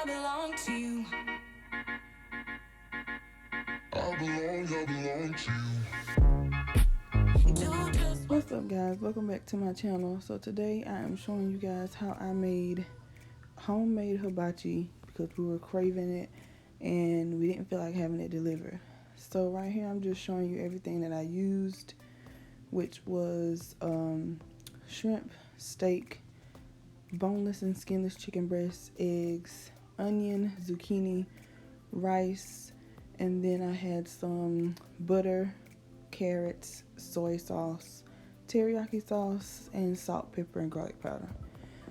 I belong to you. I belong to you. Do just What's up, guys? Welcome back to my channel. So today I am showing you guys how I made homemade hibachi because we were craving it and we didn't feel like having it delivered. So right here I'm just showing you everything that I used, which was shrimp, steak, boneless and skinless chicken breasts, eggs, onion, zucchini, rice, and then I had some butter, carrots, soy sauce, teriyaki sauce, and salt, pepper, and garlic powder.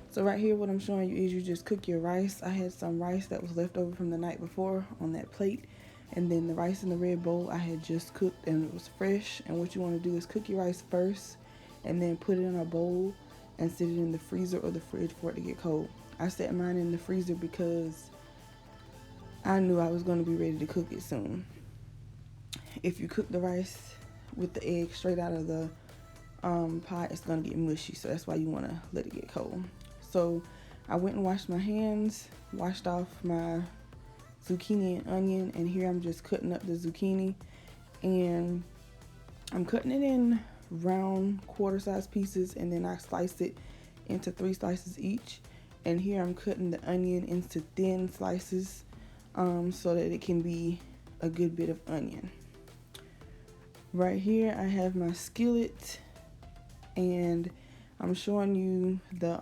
So right here what I'm showing you is you just cook your rice. I had some rice that was left over from the night before on that plate, and then the rice in the red bowl I had just cooked and it was fresh. And what you want to do is cook your rice first and then put it in a bowl and sit it in the freezer or the fridge for it to get cold. I set mine in the freezer because I knew I was going to be ready to cook it soon. If you cook the rice with the egg straight out of the pot, it's going to get mushy, so that's why you want to let it get cold. So I went and washed my hands, washed off my zucchini and onion, and here I'm just cutting up the zucchini, and I'm cutting it in round quarter-sized pieces, and then I slice it into 3 slices each. And here I'm cutting the onion into thin slices so that it can be a good bit of onion. Right here I have my skillet, and I'm showing you the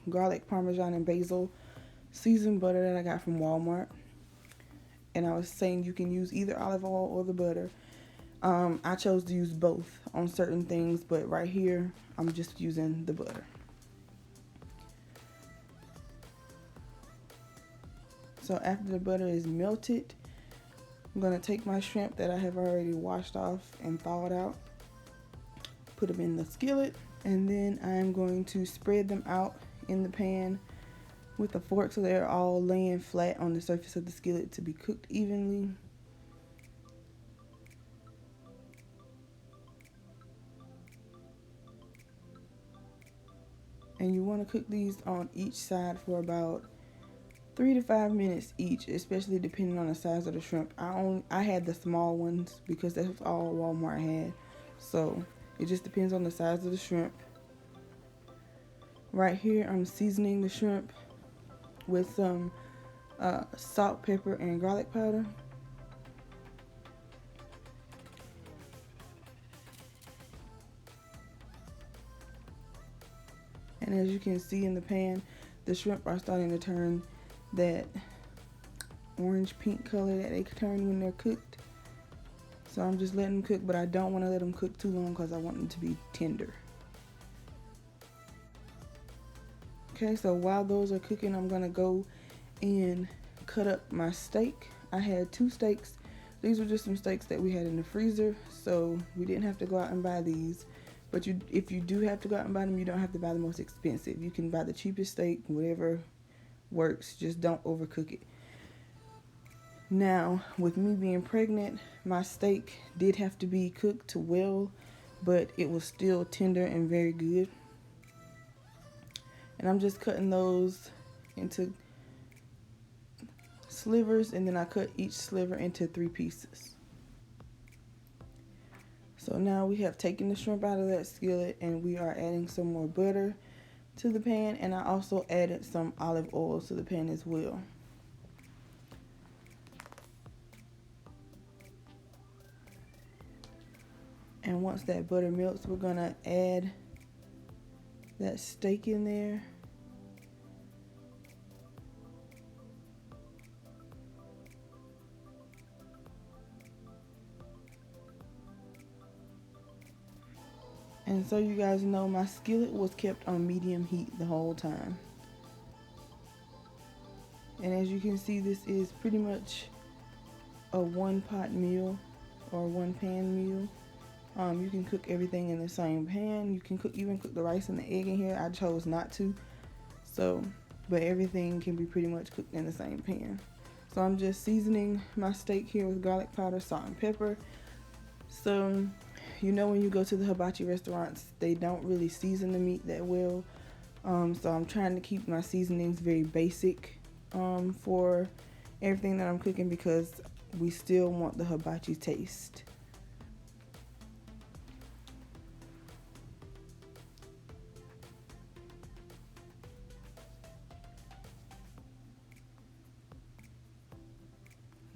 garlic, parmesan, and basil seasoned butter that I got from Walmart. And I was saying you can use either olive oil or the butter. I chose to use both on certain things, but right here I'm just using the butter. So after the butter is melted, I'm going to take my shrimp that I have already washed off and thawed out, put them in the skillet, and then I'm going to spread them out in the pan with a fork so they're all laying flat on the surface of the skillet to be cooked evenly. And you want to cook these on each side for about 3 to 5 minutes each, especially depending on the size of the shrimp. I had the small ones because that's all Walmart had. So it just depends on the size of the shrimp. Right here I'm seasoning the shrimp with some salt, pepper, and garlic powder. And as you can see in the pan, the shrimp are starting to turn that orange pink color that they turn when they're cooked. So I'm just letting them cook, but I don't want to let them cook too long because I want them to be tender. Okay, so while those are cooking, I'm gonna go and cut up my steak. I had 2 steaks. These were just some steaks that we had in the freezer, so we didn't have to go out and buy these. But if you do have to go out and buy them, you don't have to buy the most expensive. You can buy the cheapest steak, whatever works. Just don't overcook it. Now, with me being pregnant, my steak did have to be cooked well, but it was still tender and very good. And I'm just cutting those into slivers, and then I cut each sliver into 3 pieces. So now we have taken the shrimp out of that skillet, and we are adding some more butter to the pan, and I also added some olive oil to the pan as well. And once that butter melts, we're gonna add that steak in there. And so you guys know, my skillet was kept on medium heat the whole time. And as you can see, this is pretty much a 1-pot meal or 1-pan meal. You can cook everything in the same pan. You can even cook the rice and the egg in here. I chose not to. But everything can be pretty much cooked in the same pan. So I'm just seasoning my steak here with garlic powder, salt, and pepper. So you know, when you go to the hibachi restaurants, they don't really season the meat that well. So I'm trying to keep my seasonings very basic for everything that I'm cooking because we still want the hibachi taste.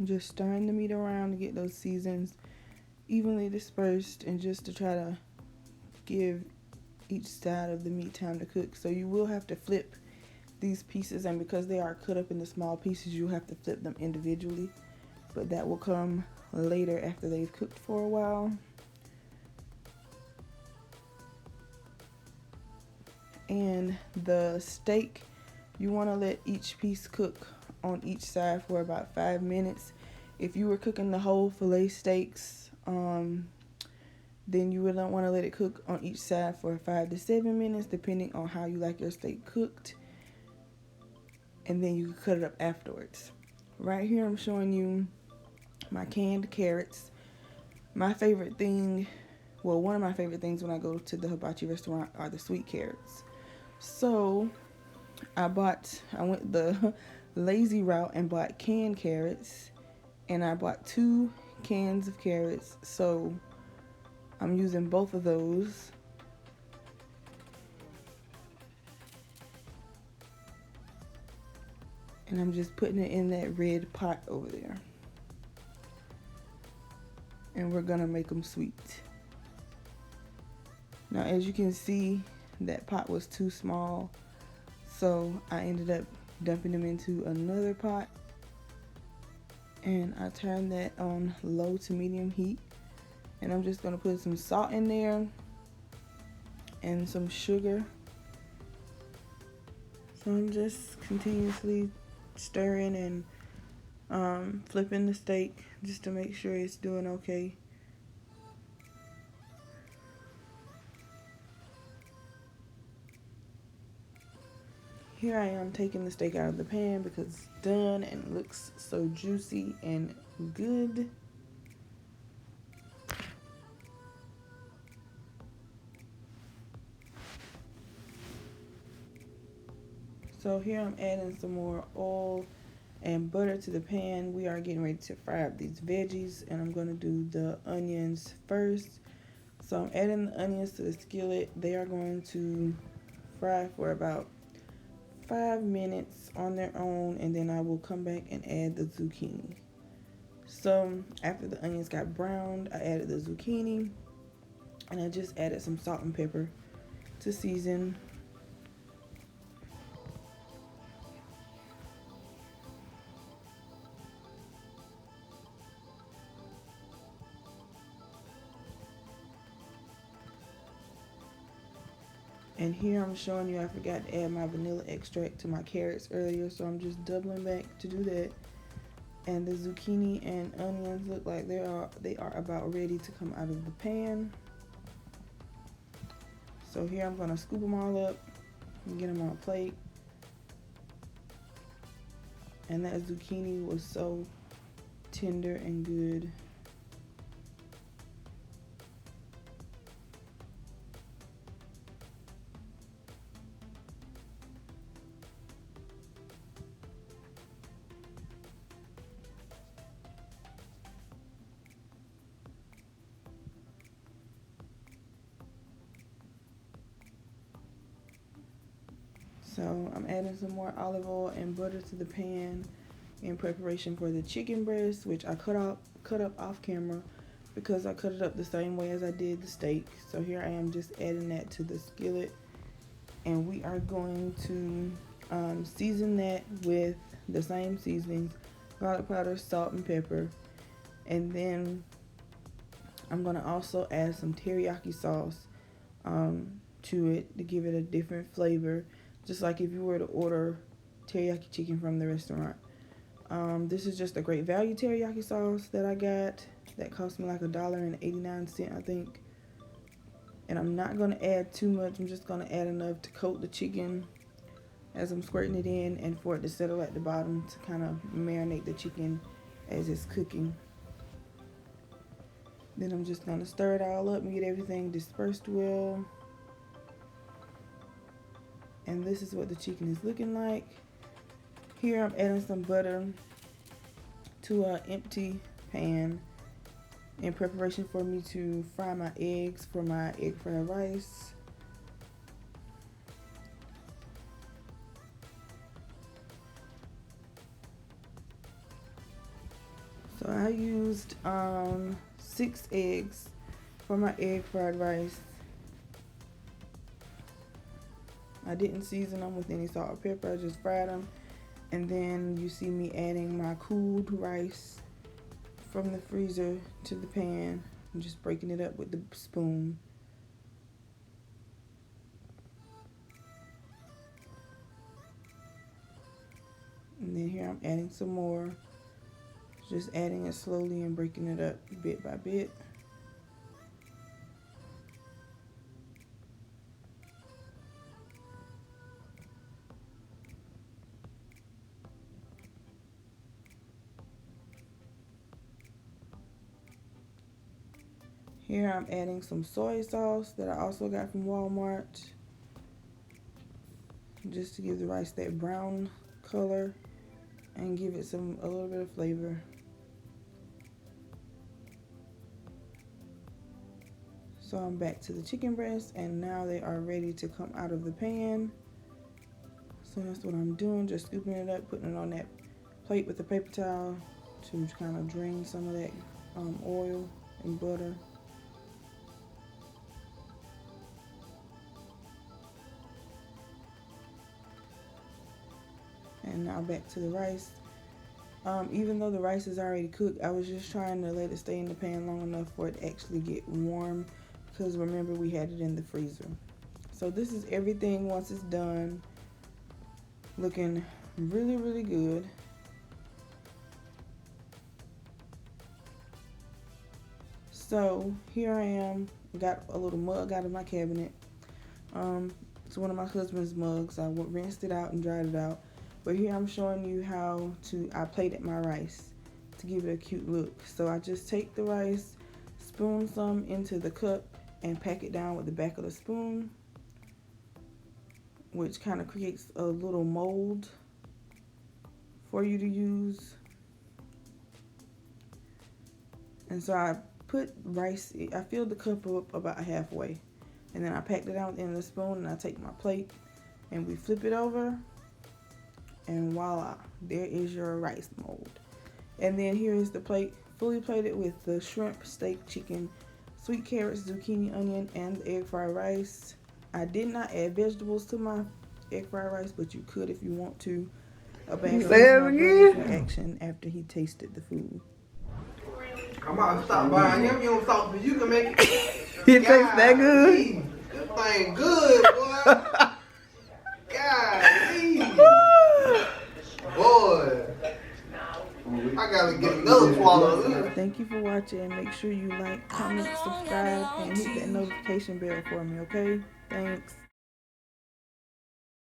Just stirring the meat around to get those seasons evenly dispersed and just to try to give each side of the meat time to cook. So you will have to flip these pieces, and because they are cut up into small pieces, you have to flip them individually, but that will come later after they've cooked for a while. And the steak, you want to let each piece cook on each side for about 5 minutes. If you were cooking the whole filet steaks, then you would want to let it cook on each side for 5 to 7 minutes, depending on how you like your steak cooked. And then you can cut it up afterwards. Right here I'm showing you my canned carrots. My favorite thing, well, one of my favorite things when I go to the hibachi restaurant are the sweet carrots. So I went the lazy route and bought canned carrots, and I bought 2 cans of carrots. So I'm using both of those. And I'm just putting it in that red pot over there. And we're gonna make them sweet. Now, as you can see, that pot was too small, so I ended up dumping them into another pot. And I turned that on low to medium heat. And I'm just gonna put some salt in there and some sugar. So I'm just continuously stirring and flipping the steak just to make sure it's doing okay. Here I am taking the steak out of the pan because it's done and it looks so juicy and good. So here I'm adding some more oil and butter to the pan. We are getting ready to fry up these veggies, and I'm going to do the onions first. So I'm adding the onions to the skillet. They are going to fry for about 5 minutes on their own, and then I will come back and add the zucchini. So after the onions got browned, I added the zucchini, and I just added some salt and pepper to season. And here I'm showing you I forgot to add my vanilla extract to my carrots earlier, so I'm just doubling back to do that. And the zucchini and onions look like they are about ready to come out of the pan. So here I'm gonna scoop them all up and get them on a plate. And that zucchini was so tender and good. So I'm adding some more olive oil and butter to the pan in preparation for the chicken breast, which I cut up off camera because I cut it up the same way as I did the steak. So here I am just adding that to the skillet, and we are going to season that with the same seasonings: garlic powder, salt, and pepper. And then I'm gonna also add some teriyaki sauce to it to give it a different flavor, just like if you were to order teriyaki chicken from the restaurant. This is just a great value teriyaki sauce that I got that cost me like $1.89, I think. And I'm not going to add too much. I'm just going to add enough to coat the chicken as I'm squirting it in, and for it to settle at the bottom to kind of marinate the chicken as it's cooking. Then I'm just going to stir it all up and get everything dispersed well. And this is what the chicken is looking like. Here I'm adding some butter to an empty pan in preparation for me to fry my eggs for my egg fried rice. So I used 6 eggs for my egg fried rice. I didn't season them with any salt or pepper, I just fried them. And then you see me adding my cooled rice from the freezer to the pan. I'm just breaking it up with the spoon. And then here I'm adding some more. Just adding it slowly and breaking it up bit by bit. Here I'm adding some soy sauce that I also got from Walmart, just to give the rice that brown color and give it a little bit of flavor. So I'm back to the chicken breasts, and now they are ready to come out of the pan. So that's what I'm doing, just scooping it up, putting it on that plate with a paper towel to kind of drain some of that oil and butter. And now back to the rice. Even though the rice is already cooked, I was just trying to let it stay in the pan long enough for it to actually get warm, because remember we had it in the freezer. So this is everything once it's done. Looking really, really good. So here I am, got a little mug out of my cabinet. It's one of my husband's mugs. I rinsed it out and dried it out. But here I'm showing you how I plated my rice to give it a cute look. So I just take the rice, spoon some into the cup, and pack it down with the back of the spoon, which kind of creates a little mold for you to use. And so I put rice, I filled the cup up about halfway, and then I packed it down with the end of the spoon, and I take my plate and we flip it over. And voila, there is your rice mold. And then here is the plate, fully plated with the shrimp, steak, chicken, sweet carrots, zucchini, onion, and the egg fried rice. I did not add vegetables to my egg fried rice, but you could if you want to. A bag of reaction after he tasted the food. I'm about to stop buying him. You don't talk, but you can make it. It tastes that good? This thing good, boy. God, boy. I gotta get another swallow. Thank you for watching. Make sure you like, comment, subscribe, and hit that notification bell for me, okay? Thanks.